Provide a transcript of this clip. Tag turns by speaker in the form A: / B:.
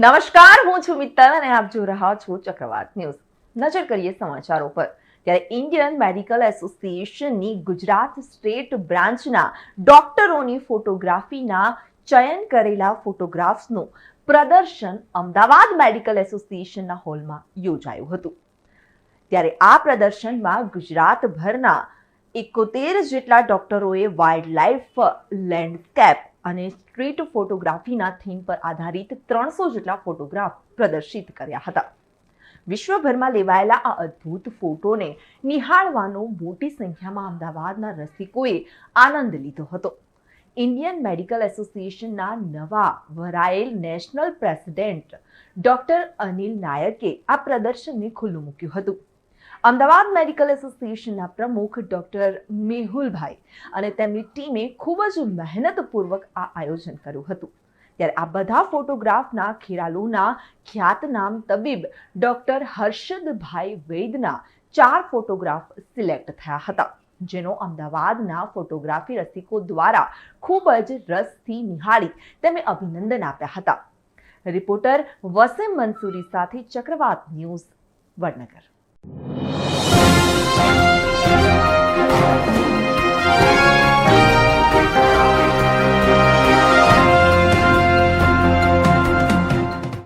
A: નમસ્કાર, હું છું મિત્તલ અને આપ જોઈ રહ્યા છો ચક્રવાત ન્યૂઝ. નજર કરીએ સમાચારો પર. ત્યારે ઇન્ડિયન મેડિકલ એસોસિએશનની ગુજરાત સ્ટેટ બ્રાન્ચના ડોક્ટરોની ફોટોગ્રાફીના ચયન કરેલા ફોટોગ્રાફ્સનું પ્રદર્શન અમદાવાદ મેડિકલ એસોસિએશનના હોલમાં યોજાયું હતું. ત્યારે આ પ્રદર્શનમાં ગુજરાતભરના 71 જેટલા ડોક્ટરોએ વાઇલ્ડ લાઇફ, લેન્ડસ્કેપ અને સ્ટ્રીટ ફોટોગ્રાફીના થીમ પર આધારિત 300 જેટલા ફોટોગ્રાફ પ્રદર્શિત કર્યા હતા. વિશ્વભરમાં લેવાયેલા આ અદ્ભુત ફોટોને નિહાળવાનો મોટી સંખ્યામાં અમદાવાદના રસિકોએ આનંદ લીધો હતો. ઇન્ડિયન મેડિકલ એસોસિએશનના નવા વરાયેલ નેશનલ પ્રેસિડેન્ટ ડોક્ટર અનિલ નાયકે આ પ્રદર્શનને ખુલ્લું મૂક્યું હતું. અમદાવાદ મેડિકલ એસોસિએશનના પ્રમુખ ડોક્ટર મેહુલભાઈ અને તેમની ટીમે ખૂબ જ મહેનતપૂર્વક આ આયોજન કર્યું હતું. ત્યારે આ બધા ફોટોગ્રાફના ખેરાલુના ખ્યાતનામ તબીબ ડોક્ટર હર્ષદભાઈ વૈદના 4 ફોટોગ્રાફ સિલેક્ટ થયા હતા, જેનો અમદાવાદના ફોટોગ્રાફી રસિકો દ્વારા ખૂબ જ રસથી નિહાળી તેમને અભિનંદન આપ્યા હતા. રિપોર્ટર વસીમ મંસૂરી સાથે ચક્રવાત ન્યૂઝ, વડનગર.